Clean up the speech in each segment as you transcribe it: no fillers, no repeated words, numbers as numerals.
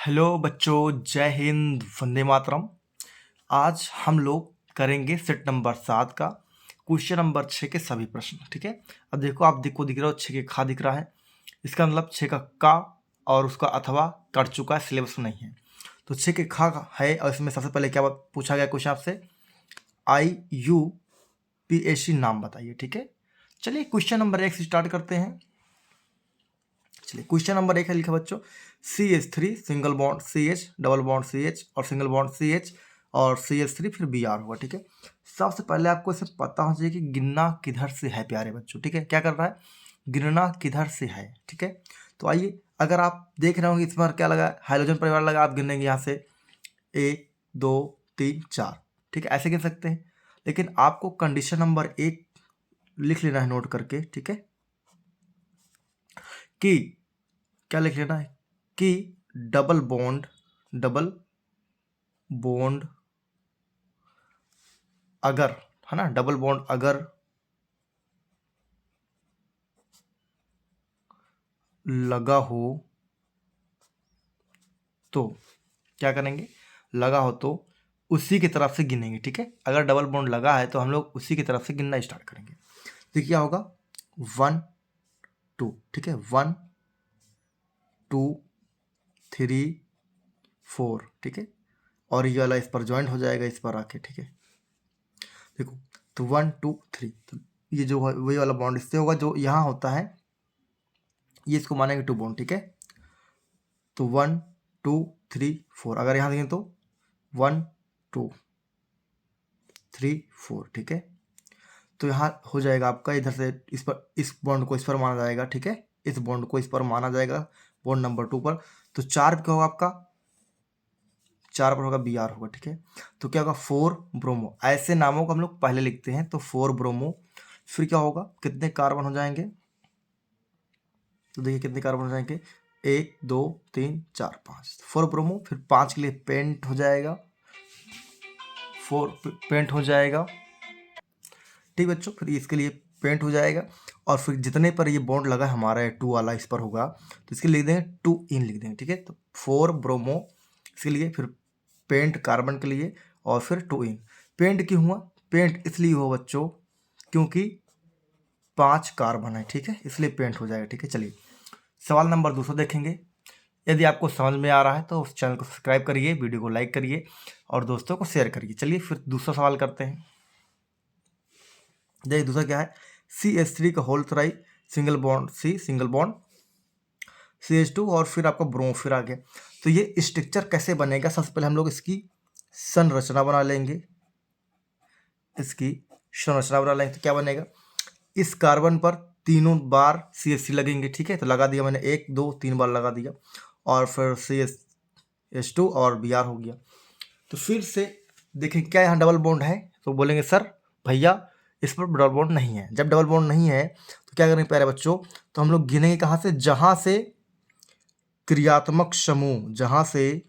Hello बच्चों, जय हिंद, वंदे मातरम। आज हम लोग करेंगे सेट नंबर 7 का क्वेश्चन नंबर 6 के सभी प्रश्न। ठीक है, अब देखो, आप दिख रहा हो 6 के खा दिख रहा है, इसका मतलब 6 का और उसका अथवा कट चुका है, सिलेबस में नहीं है। तो 6 के खा है और इसमें सबसे पहले क्या पूछा गया क्वेश्चन आपसे, IUPAC नाम बताइए। ठीक है, चलिए क्वेश्चन नंबर 1 से स्टार्ट करते हैं। चलिए, क्वेश्चन नंबर 1 है, लिखा बच्चों CH3 single bond CH double bond CH और सिंगल बॉन्ड CH और CH3 फिर Br होगा। ठीक है, सबसे पहले आपको इसे पता होना चाहिए कि गिनना किधर से है प्यारे बच्चों। ठीक है, क्या कर रहा है, गिनना किधर से है। ठीक है, तो आइए, अगर आप देख रहे होंगे इस बार क्या लगा, हाइड्रोजन परिवार लगा, आप गिनेंगे यहाँ से 1 2 3 4। ठीक है, ऐसे गिन सकते हैं, लेकिन आपको कंडीशन नंबर 1 लिख लेना है नोट करके। ठीक है, कि क्या लिख लेना है कि डबल बॉन्ड अगर, है ना, डबल बॉन्ड अगर लगा हो तो क्या करेंगे, लगा हो तो उसी की तरफ से गिनेंगे। ठीक है, अगर डबल बॉन्ड लगा है तो हम लोग उसी की तरफ से गिनना स्टार्ट करेंगे। तो क्या होगा 1 2। ठीक है, 1 2 3 4। ठीक है, और ये वाला इस पर ज्वाइंट हो जाएगा, इस पर आके। ठीक है, देखो, तो 1 2 3, तो ये जो है वही वाला बॉन्ड इससे होगा जो यहाँ होता है, ये इसको मानेंगे 2 बॉन्ड। ठीक है, तो 1 2 3 4, अगर यहाँ देखें तो 1 2 3 4। ठीक है, तो यहाँ हो जाएगा आपका, इधर से इस पर, इस बॉन्ड को इस पर माना जाएगा। ठीक है, इस बॉन्ड को इस पर माना जाएगा, बॉन्ड नंबर 2 पर। तो 4 क्या होगा आपका, 4 पर होगा Br होगा। ठीक है, तो क्या होगा 4 ब्रोमो। ऐसे नामों को हम लोग पहले लिखते हैं, तो 4 ब्रोमो। फिर क्या होगा, कितने कार्बन हो जाएंगे, तो देखिए कितने कार्बन हो जाएंगे, 1 2 3 4 5, 4 ब्रोमो। फिर 5 के लिए पेंट हो जाएगा, 4 पेंट हो जाएगा। ठीक बच्चों, फिर इसके लिए पेंट हो जाएगा, और फिर जितने पर ये बॉन्ड लगा है हमारा 2 वाला इस पर होगा, तो इसके लिख देंगे 2 इन लिख देंगे। ठीक है, तो 4 ब्रोमो इसके लिए, फिर पेंट कार्बन के लिए, और फिर 2 इन। पेंट क्यों हुआ, पेंट इसलिए हुआ बच्चों क्योंकि 5 कार्बन है। ठीक है, इसलिए पेंट हो जाएगा। ठीक है, चलिए सवाल नंबर 200 देखेंगे। यदि आपको समझ में आ रहा है तो उस चैनल को सब्सक्राइब करिए, वीडियो को लाइक करिए और दोस्तों को शेयर करिए। चलिए फिर दूसरा सवाल करते हैं। देखिए दूसरा क्या है, CH3 का whole three single bond C single bond CH2 और फिर आपका ब्रोमो फिर आ गया। तो ये स्ट्रक्चर कैसे बनेगा, सबसे पहले हम लोग इसकी संरचना बना लेंगे। इसकी संरचना बना लेंगे तो क्या बनेगा, इस कार्बन पर तीनों बार CH3 लगेंगे। ठीक है, तो लगा दिया मैंने, 1 2 3 बार लगा दिया, और फिर CH2 और Br हो गया। तो फिर से देखें क्या यहाँ डबल बॉन्ड है, तो बोलेंगे सर भैया इस पर डबल बॉन्ड नहीं है। जब डबल बॉन्ड नहीं है तो क्या करेंगे प्यारे बच्चों, तो हम लोग गिनेंगे कहाँ से, जहाँ से क्रियात्मक समूह, जहाँ से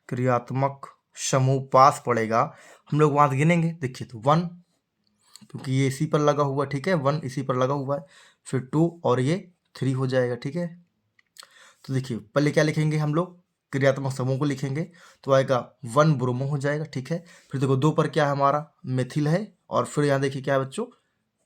क्रियात्मक समूह पास पड़ेगा, हम लोग वहाँ से गिनेंगे। देखिए तो 1, क्योंकि ये इसी पर लगा हुआ है। ठीक है, 1 इसी पर लगा हुआ है, फिर 2 और ये 3 हो जाएगा। ठीक है, तो देखिए पहले क्या लिखेंगे हम लोग, क्रियात्मक समूह को लिखेंगे, तो आएगा 1 ब्रोमो हो जाएगा। ठीक है, फिर देखो 2 पर क्या है हमारा, मेथिल है, और फिर यहाँ देखिए क्या है बच्चों,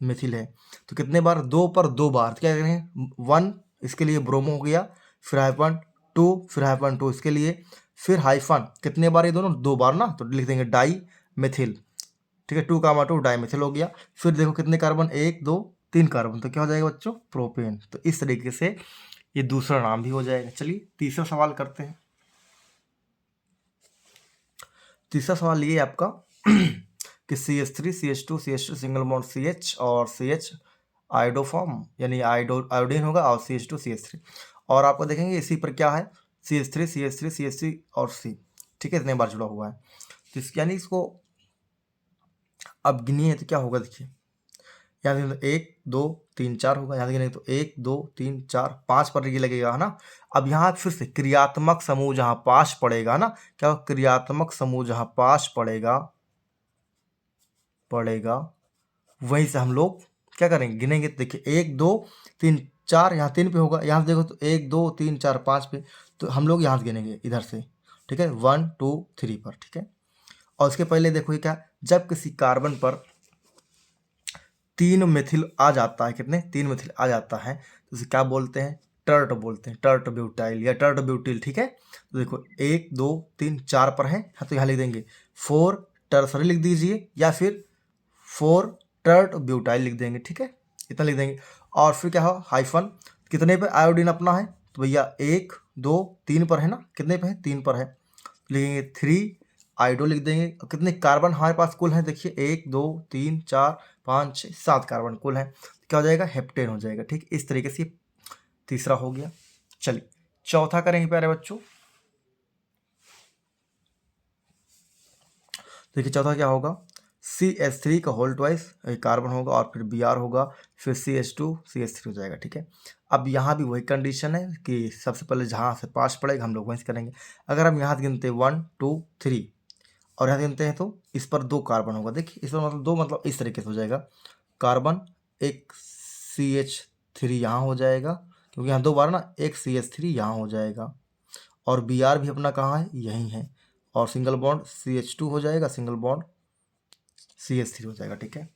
मेथिल है। तो कितने बार, 2 पर 2 बार, तो क्या करेंगे 1 इसके लिए ब्रोमो हो गया, फिर हाइफन 2, फिर हाइफन 2 इसके लिए, फिर हाइफन कितने बार, ये दोनों 2 बार ना, तो लिख देंगे डाई मेथिल। ठीक है, 2 का 2 डाई मेथिल हो गया। फिर देखो कितने कार्बन, 1 2 3 कार्बन, तो क्या हो जाएगा बच्चों, प्रोपेन। तो इस तरीके से ये दूसरा नाम भी हो जाएगा। चलिए तीसरा सवाल करते हैं। तीसरा सवाल ये आपका कि CH3 CH2 CH2 single bond CH और CH आयोडोफॉर्म, यानी आयोडीन होगा, और CH2 CH3, और आपको देखेंगे इसी पर क्या है, CH3 CH3 CH3 और C। ठीक है, इतने बार जुड़ा हुआ है, तो यानी इसको अब गिनिए तो क्या होगा, देखिए यहाँ देखें तो 1 2 3 4 होगा, यहाँ देखेंगे तो 1 2 3 4 5 पर ये लगेगा, है ना। अब यहाँ फिर से क्रियात्मक समूह जहाँ पास पड़ेगा ना, क्या होगा, क्रियात्मक समूह जहाँ पास पड़ेगा वहीं से हम लोग क्या करेंगे, गिनेंगे। तो देखिए 1 2 3 4, यहाँ 3 पे होगा, यहाँ से देखो तो 1 2 3 4 5 पे, तो हम लोग यहाँ से गिनेंगे इधर से, ठीक है, 1 2 3 पर, ठीक है। और उसके पहले देखो ये क्या, जब किसी कार्बन पर 3 मिथिल आ जाता है, कितने, 3 मिथिल आ जाता है, तो उसे क्या बोलते हैं, टर्ट बोलते हैं, टर्ट ब्यूटाइल या टर्ट ब्यूटिल, ठीक है। तो देखो 1 2 3 4 पर है, हाँ तो यहाँ लिख देंगे 4 टर्सरी लिख दीजिए, या फिर 4 टर्ट ब्यूटाइल लिख देंगे, ठीक है, इतना लिख देंगे। और फिर क्या हो, हाइफन, कितने पे आयोडीन अपना है, तो भैया 1 2 3 पर है ना, कितने पे है, 3 पर है, लिखेंगे 3 आयोडो लिख देंगे। और कितने कार्बन हमारे पास कुल है, देखिए 1 2 3 4 5 6 7 कार्बन कुल है, क्या हो जाएगा, हेप्टेन हो जाएगा, ठीक। इस तरीके से तीसरा हो गया। चलिए चौथा करेंगे प्यारे बच्चों। देखिए चौथा क्या होगा, CH3 का होल ट्वाइस कार्बन होगा, और फिर Br होगा, फिर CH2 CH3 हो जाएगा, ठीक है। अब यहाँ भी वही कंडीशन है कि सबसे पहले जहाँ से 5 पड़ेगा हम लोग वहीं से करेंगे। अगर हम यहाँ से गिनते हैं 1 2 3 और यहाँ गिनते हैं, तो इस पर 2 कार्बन होगा, देखिए इस पर मतलब 2, मतलब इस तरीके से हो जाएगा, कार्बन एक CH3 यहाँ हो जाएगा, क्योंकि यहाँ 2 बार ना, एक CH3 यहाँ हो जाएगा, और Br भी अपना कहाँ है, यहीं है, और सिंगल बॉन्ड CH2 हो जाएगा, सिंगल बॉन्ड CH3 हो जाएगा, ठीक है।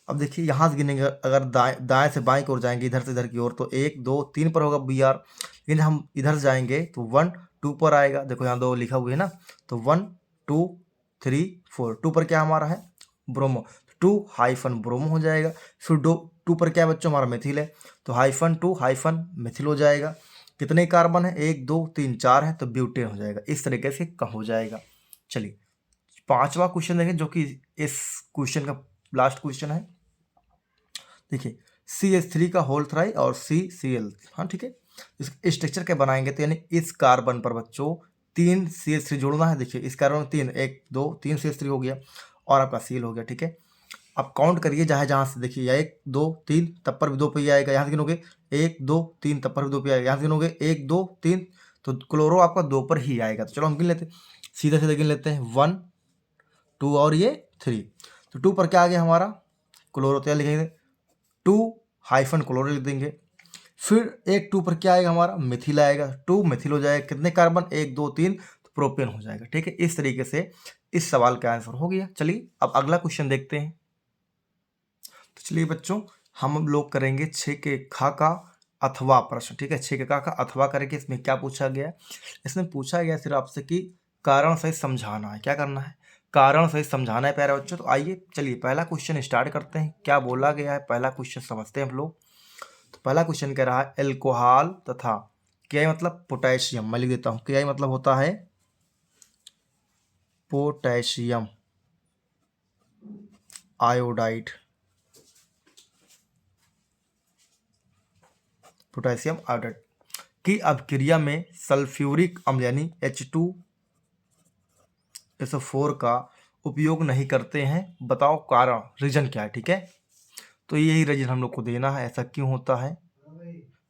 अब देखिए यहाँ से गिनेंगे, अगर दाएं से बाएं की ओर जाएंगे, इधर से इधर की ओर, तो 1 2 3 पर होगा Br, लेकिन हम इधर से जाएंगे तो 1 2 पर आएगा, देखो यहाँ 2 लिखा हुआ है ना, तो 1 2 3 4, 2 पर क्या हमारा है, ब्रोमो, 2 हाइफन ब्रोमो हो जाएगा। फिर 2 पर क्या बच्चों, हमारा मेथिल है, तो हाइफन 2 हाइफन मेथिल हो जाएगा। कितने कार्बन है, 1 2 3 4 है, तो ब्यूटेन हो जाएगा, इस तरीके से हो जाएगा। चलिए पांचवा क्वेश्चन देखें, जो कि इस क्वेश्चन का लास्ट क्वेश्चन है। देखिए CH3 का होल थ्राई और CCl, हाँ ठीक है, इस स्ट्रक्चर के बनाएंगे, तो यानी इस कार्बन पर बच्चों 3 CH3 जोड़ना है। देखिए इस कार्बन में 3 1 2 3 CH3 हो गया, और आपका सील हो गया, ठीक है। अब काउंट करिए जहाँ से, देखिए या 1 2 3 तब पर भी 2 पे ही आएगा, यहाँ से गिनोगे 1 2 3 तब पर भी 2 पे आएगा, यहाँ से गिनोगे 1 2 3, तो क्लोरो आपका 2 पर ही आएगा। तो चलो हम गिन लेते हैं, सीधे सीधे गिन लेते हैं, 1 2 और ये 3, तो 2 पर क्या आ गया हमारा, क्लोरो, तो लिखेंगे 2 हाइफन क्लोरो लिख देंगे। फिर एक 2 पर क्या आएगा हमारा, मिथिल आएगा, 2 मिथिल हो जाएगा, कितने कार्बन, 1 2 3, तो प्रोपेन हो जाएगा, ठीक है। इस तरीके से इस सवाल का आंसर हो गया। चलिए अब अगला क्वेश्चन देखते हैं। तो चलिए बच्चों हम लोग करेंगे 6 के खा का अथवा प्रश्न, ठीक है, 6 के का अथवा करके इसमें क्या पूछा गया है, इसमें पूछा गया सिर्फ आपसे कि कारण सहित समझाना है, क्या करना है, कारण सहित समझाना है प्यारे बच्चों। तो आइए चलिए पहला क्वेश्चन स्टार्ट करते हैं, क्या बोला गया है, पहला क्वेश्चन समझते हैं हम लोग। तो पहला क्वेश्चन कह रहा है एल्कोहल तथा Ki मतलब पोटेशियम, मैं लिख देता हूँ, Ki मतलब होता है पोटेशियम आयोडाइड, पोटेशियम आयोडाइड की अभिक्रिया में सल्फ्यूरिक अम्ल यानी H2SO4 का उपयोग नहीं करते हैं, बताओ कारण, रीजन क्या है, ठीक है। तो यही रीजन हम लोग को देना है, ऐसा क्यों होता है।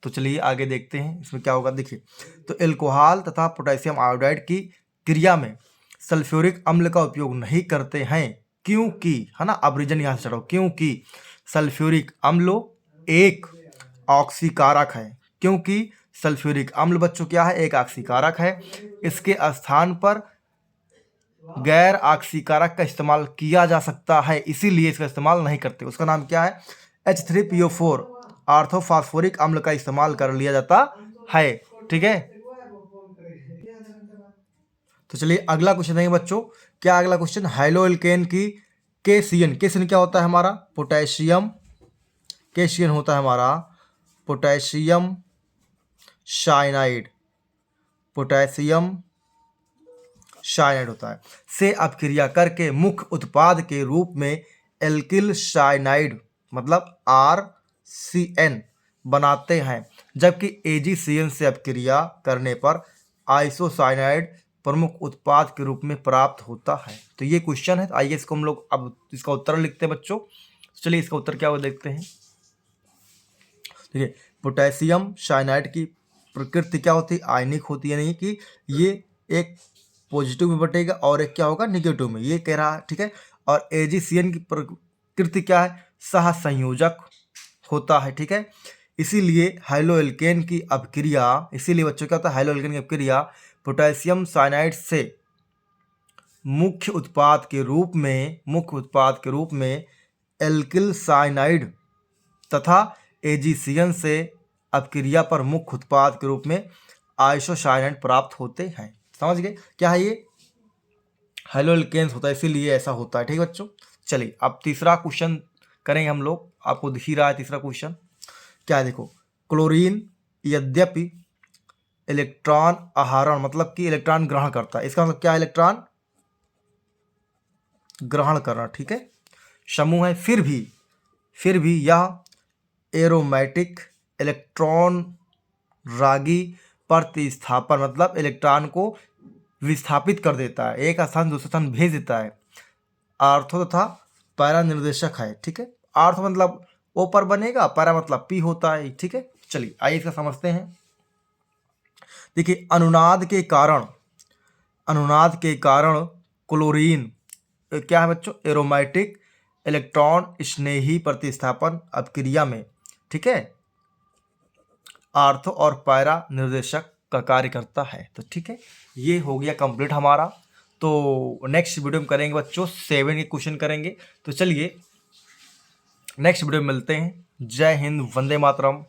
तो चलिए आगे देखते हैं इसमें क्या होगा। देखिए तो एल्कोहल तथा पोटेशियम आयोडाइड की क्रिया में सल्फ्यूरिक अम्ल का उपयोग नहीं करते हैं, क्योंकि, है ना, अब रीजन यहाँ से चढ़ो, क्योंकि सल्फ्यूरिक अम्ल एक ऑक्सीकारक है, क्योंकि सल्फ्यूरिक अम्ल बच्चों क्या है, एक ऑक्सीकारक है, इसके स्थान पर गैर ऑक्सीकारक का इस्तेमाल किया जा सकता है, इसीलिए इसका इस्तेमाल नहीं करते। उसका नाम क्या है, H3PO4 ऑर्थोफॉस्फोरिक अम्ल का इस्तेमाल कर लिया जाता है, ठीक है। तो चलिए अगला क्वेश्चन देंगे बच्चों, क्या अगला क्वेश्चन, हाइलोएल्केन की KCN क्या होता है हमारा, पोटेशियम, KCN होता है हमारा पोटेशियम साइनाइड, पोटेशियम साइनाइड होता है, से अपक्रिया करके मुख्य उत्पाद के रूप में एल्किल साइनाइड मतलब RCN बनाते हैं, जबकि AgCN से अपक्रिया करने पर आइसोसाइनाइड प्रमुख उत्पाद के रूप में प्राप्त होता है। तो ये क्वेश्चन है, तो आइए इसको हम लोग अब इसका उत्तर लिखते हैं बच्चों। चलिए इसका उत्तर क्या होगा देखते हैं। देखिए पोटेशियम साइनाइड की प्रकृति क्या होती है, आयनिक होती है, नहीं कि ये एक पॉजिटिव में बटेगा और एक क्या होगा, निगेटिव में, ये कह रहा है, ठीक है। और AgCN की प्रकृति क्या है, सहसंयोजक होता है, ठीक है। इसीलिए हाइलोएल्केन की अपक्रिया, इसीलिए बच्चों क्या होता है, हाइलोएल्केन की अपक्रिया पोटेशियम साइनाइड से मुख्य उत्पाद के रूप में एल्किल साइनाइड तथा एजीसीएन से अपक्रिया पर मुख्य उत्पाद के रूप में आइसोसाइनाइड प्राप्त होते हैं। समझ गए क्या है ये, हाइलोएल्केन्स होता है इसीलिए ऐसा होता है, ठीक है बच्चों। चलिए अब तीसरा क्वेश्चन करेंगे हम लोग, आपको दिख ही रहा है तीसरा क्वेश्चन क्या है, देखो। क्लोरीन यद्यपि इलेक्ट्रॉन आहरण मतलब कि इलेक्ट्रॉन ग्रहण करता है, इसका मतलब क्या है, इलेक्ट्रॉन ग्रहण करना, ठीक है, समूह है, फिर भी यह एरोमेटिक इलेक्ट्रॉन रागी प्रतिस्थापन मतलब इलेक्ट्रॉन को विस्थापित कर देता है, एक स्थान दूसरे स्थान भेज देता है, आर्थो तथा पैरा निर्देशक है, ठीक है। आर्थो मतलब ओ पर बनेगा, पैरा मतलब पी होता है, ठीक है। चलिए आइए इसका समझते हैं। देखिए अनुनाद के कारण क्लोरीन क्या है बच्चों, एरोमेटिक इलेक्ट्रॉन स्नेही प्रतिस्थापन अपक्रिया में, ठीक है, आर्थो और पैरा निर्देशक का कार्य करता है। तो ठीक है, ये हो गया कंप्लीट हमारा। तो नेक्स्ट वीडियो में करेंगे बच्चों 7 के क्वेश्चन करेंगे। तो चलिए नेक्स्ट वीडियो में मिलते हैं। जय हिंद, वंदे मातरम।